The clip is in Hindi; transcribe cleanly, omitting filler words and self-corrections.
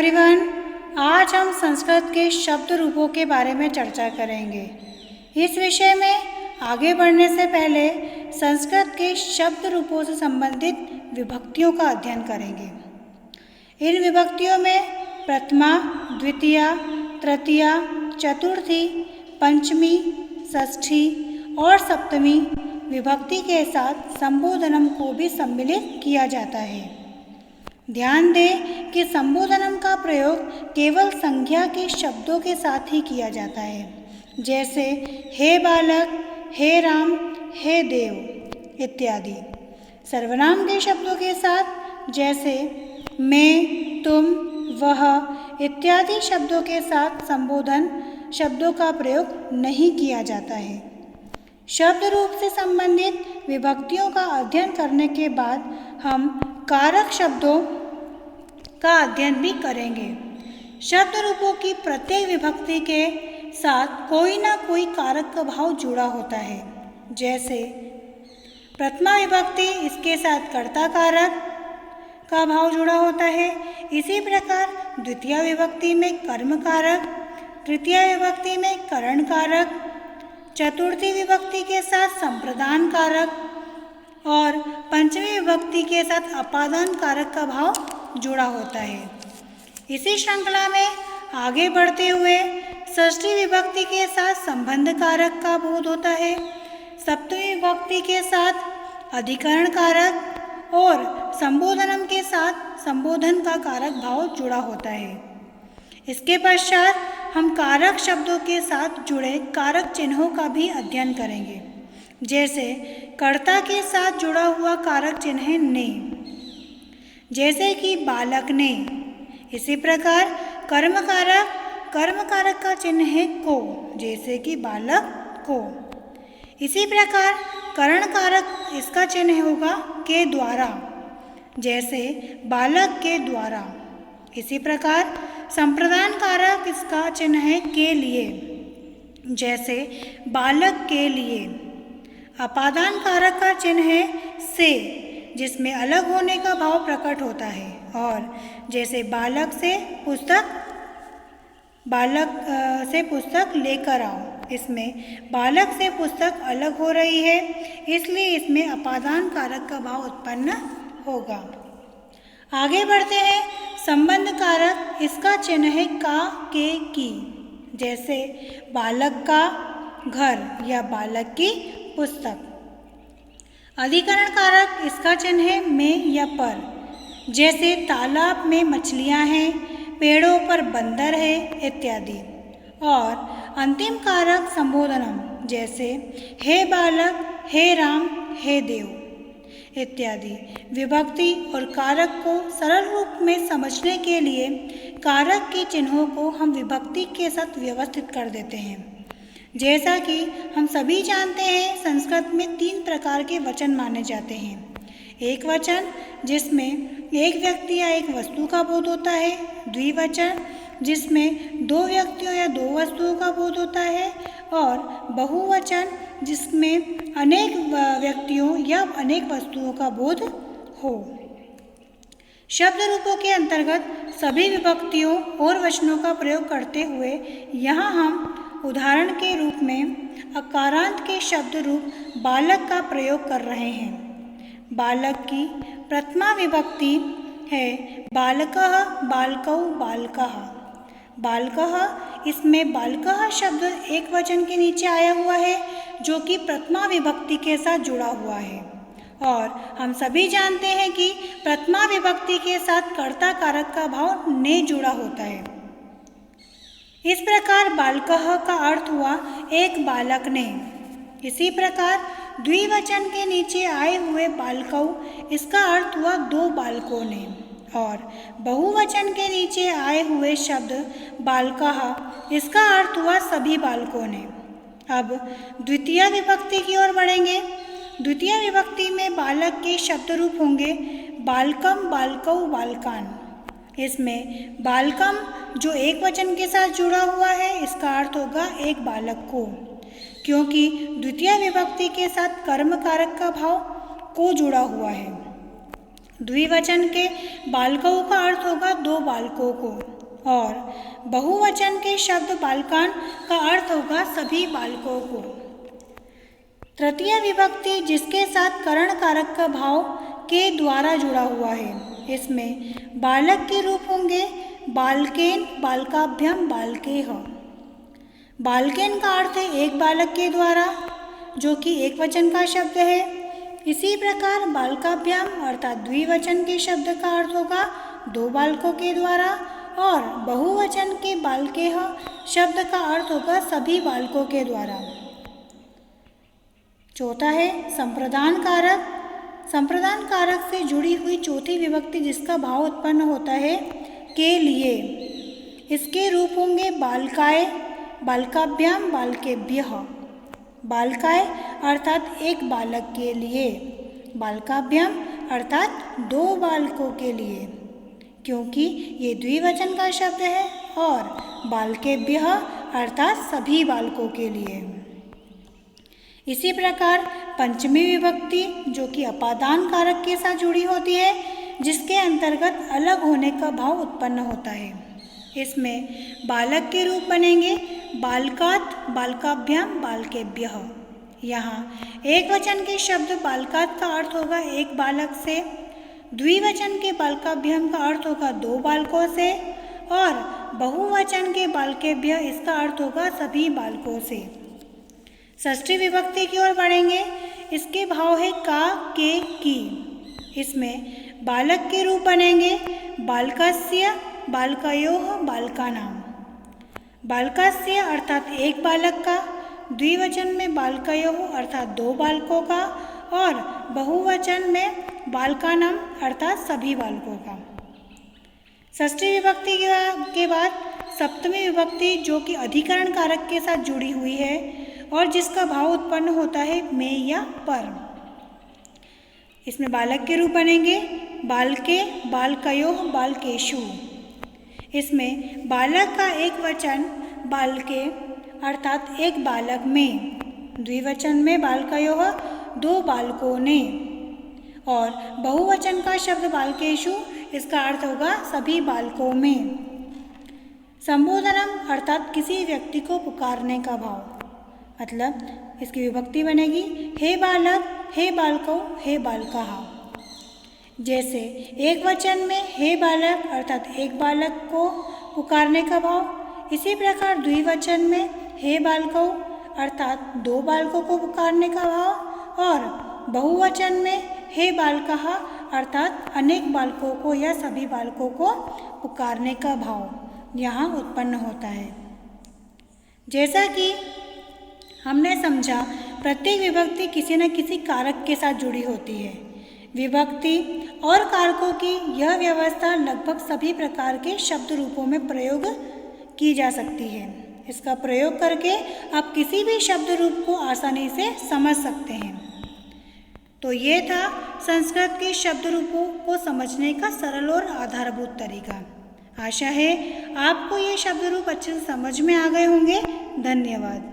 एवरीवन, आज हम संस्कृत के शब्द रूपों के बारे में चर्चा करेंगे। इस विषय में आगे बढ़ने से पहले संस्कृत के शब्द रूपों से संबंधित विभक्तियों का अध्ययन करेंगे। इन विभक्तियों में प्रथमा, द्वितीया, तृतीया, चतुर्थी, पंचमी, षष्ठी और सप्तमी विभक्ति के साथ संबोधनम को भी सम्मिलित किया जाता है। ध्यान दें कि संबोधनम का प्रयोग केवल संज्ञा के शब्दों के साथ ही किया जाता है, जैसे हे बालक, हे राम, हे देव इत्यादि। सर्वनाम के शब्दों के साथ जैसे मैं, तुम, वह इत्यादि शब्दों के साथ संबोधन शब्दों का प्रयोग नहीं किया जाता है। शब्द रूप से संबंधित विभक्तियों का अध्ययन करने के बाद हम कारक शब्दों का अध्ययन भी करेंगे। शब्द रूपों की प्रत्येक विभक्ति के साथ कोई ना कोई कारक का भाव जुड़ा होता है। जैसे प्रथमा विभक्ति, इसके साथ कर्ता कारक का भाव जुड़ा होता है। इसी प्रकार द्वितीय विभक्ति में कर्म कारक, तृतीय विभक्ति में करण कारक, चतुर्थी विभक्ति के साथ संप्रदान कारक और पंचमी विभक्ति के साथ अपादान कारक का भाव जुड़ा होता है। इसी श्रृंखला में आगे बढ़ते हुए षष्ठी विभक्ति के साथ संबंध कारक का बोध होता है। सप्तमी विभक्ति के साथ अधिकरण कारक और संबोधनम के साथ संबोधन का कारक भाव जुड़ा होता है। इसके पश्चात हम कारक शब्दों के साथ जुड़े कारक चिन्हों का भी अध्ययन करेंगे। जैसे कर्ता के साथ जुड़ा हुआ कारक चिन्ह है ने, जैसे कि बालक ने। इसी प्रकार कर्म कारक का चिन्ह है को, जैसे कि बालक को। इसी प्रकार करण कारक, इसका चिन्ह होगा के द्वारा, जैसे बालक के द्वारा। इसी प्रकार संप्रदान कारक, इसका चिन्ह है के लिए, जैसे बालक के लिए। अपादान कारक का चिन्ह है से, जिसमें अलग होने का भाव प्रकट होता है। और जैसे बालक से पुस्तक लेकर आओ, इसमें बालक से पुस्तक अलग हो रही है, इसलिए इसमें अपादान कारक का भाव उत्पन्न होगा। आगे बढ़ते हैं। संबंध कारक, इसका चिन्ह है का, के, की, जैसे बालक का घर या बालक की पुस्तक। अधिकरण कारक, इसका चिन्ह है में या पर, जैसे तालाब में मछलियां हैं, पेड़ों पर बंदर है इत्यादि। और अंतिम कारक संबोधनम, जैसे हे बालक, हे राम, हे देव इत्यादि। विभक्ति और कारक को सरल रूप में समझने के लिए कारक के चिन्हों को हम विभक्ति के साथ व्यवस्थित कर देते हैं। जैसा कि हम सभी जानते हैं, संस्कृत में 3 प्रकार के वचन माने जाते हैं। एक वचन जिसमें एक व्यक्ति या एक वस्तु का बोध होता है, द्विवचन जिसमें 2 व्यक्तियों या 2 वस्तुओं का बोध होता है, और बहुवचन जिसमें अनेक व्यक्तियों या अनेक वस्तुओं का बोध हो। शब्द रूपों के अंतर्गत सभी विभक्तियों और वचनों का प्रयोग करते हुए यहाँ हम उदाहरण के रूप में अकारांत के शब्द रूप बालक का प्रयोग कर रहे हैं। बालक की प्रथमा विभक्ति है बालकः, बालकौ, बालकः। बालकः, इसमें बालकः शब्द एक वचन के नीचे आया हुआ है, जो कि प्रथमा विभक्ति के साथ जुड़ा हुआ है। और हम सभी जानते हैं कि प्रथमा विभक्ति के साथ कर्ता कारक का भाव ने जुड़ा होता है। इस प्रकार बालकः का अर्थ हुआ एक बालक ने। इसी प्रकार द्विवचन के नीचे आए हुए बालकौ, इसका अर्थ हुआ 2 बालकों ने। और बहुवचन के नीचे आए हुए शब्द बालकः, इसका अर्थ हुआ सभी बालकों ने। अब द्वितीय विभक्ति की ओर बढ़ेंगे। द्वितीय विभक्ति में बालक के शब्द रूप होंगे बालकम, बालकौ, बालकान। इसमें बालकम जो एक वचन के साथ जुड़ा हुआ है, इसका अर्थ होगा एक बालक को, क्योंकि द्वितीय विभक्ति के साथ कर्म कारक का भाव को जुड़ा हुआ है। द्विवचन के बालकों का अर्थ होगा 2 बालकों को। और बहुवचन के शब्द बालकान का अर्थ होगा सभी बालकों को। तृतीय विभक्ति जिसके साथ करण कारक का भाव के द्वारा जुड़ा हुआ है, इसमें बालक के रूप होंगे बालकेन, बालकाभ्याम, बालकेह। बालकेन का अर्थ है एक बालक के द्वारा, जो कि एक वचन का शब्द है। इसी प्रकार बालकाभ्याम अर्थात द्विवचन के शब्द का अर्थ होगा दो बालकों के द्वारा, और बहुवचन के बालकेह शब्द का अर्थ होगा सभी बालकों के द्वारा। चौथा है संप्रदान कारक। संप्रदान कारक से जुड़ी हुई चौथी विभक्ति जिसका भाव उत्पन्न होता है के लिए, इसके रूप होंगे बालकाय, बालकाभ्याम, बालकेभ्यः। बालकाय अर्थात एक बालक के लिए, बालकाभ्याम अर्थात दो बालकों के लिए, क्योंकि ये द्विवचन का शब्द है, और बालकेभ्यः अर्थात सभी बालकों के लिए। इसी प्रकार पंचमी विभक्ति जो कि अपादान कारक के साथ जुड़ी होती है, जिसके अंतर्गत अलग होने का भाव उत्पन्न होता है, इसमें बालक के रूप बनेंगे बालकात, बालकाभ्याम, बालकेभ्यः। यहाँ एक वचन के शब्द बालकात का अर्थ होगा एक बालक से, द्विवचन के बालकाभ्याम का अर्थ होगा दो बालकों से, और बहुवचन के बालकेभ्यः इसका अर्थ होगा सभी बालकों से। षष्ठी विभक्ति की ओर बढ़ेंगे। इसके भाव है का, के, की। इसमें बालक के रूप बनेंगे बालकस्य, बालकयोः, बालकानां। बालकस्य अर्थात एक बालक का, द्विवचन में बालकयोः अर्थात दो बालकों का, और बहुवचन में बालकानां अर्थात सभी बालकों का। षष्ठी विभक्ति के बाद सप्तमी विभक्ति जो कि अधिकरण कारक के साथ जुड़ी हुई है और जिसका भाव उत्पन्न होता है में या पर। इसमें बालक के रूप बनेंगे बालके, बालकयोः, बालकेषु। इसमें बालक का एक वचन बालके अर्थात एक बालक में, द्विवचन में बालकयोः दो बालकों ने, और बहुवचन का शब्द बालकेषु इसका अर्थ होगा सभी बालकों में। संबोधनम अर्थात किसी व्यक्ति को पुकारने का भाव, मतलब इसकी विभक्ति बनेगी हे बालक, हे बालकों, हे बालकाः। जैसे एक वचन में हे बालक अर्थात एक बालक को पुकारने का भाव, इसी प्रकार द्विवचन में हे बालकों अर्थात दो बालकों को पुकारने का भाव, और बहुवचन में हे बालकाः अर्थात अनेक बालकों को या सभी बालकों को पुकारने का भाव यहाँ उत्पन्न होता है। जैसा कि हमने समझा, प्रत्येक विभक्ति किसी न किसी कारक के साथ जुड़ी होती है। विभक्ति और कारकों की यह व्यवस्था लगभग सभी प्रकार के शब्द रूपों में प्रयोग की जा सकती है। इसका प्रयोग करके आप किसी भी शब्द रूप को आसानी से समझ सकते हैं। तो ये था संस्कृत के शब्द रूपों को समझने का सरल और आधारभूत तरीका। आशा है आपको ये शब्द रूप अच्छे से समझ में आ गए होंगे। धन्यवाद।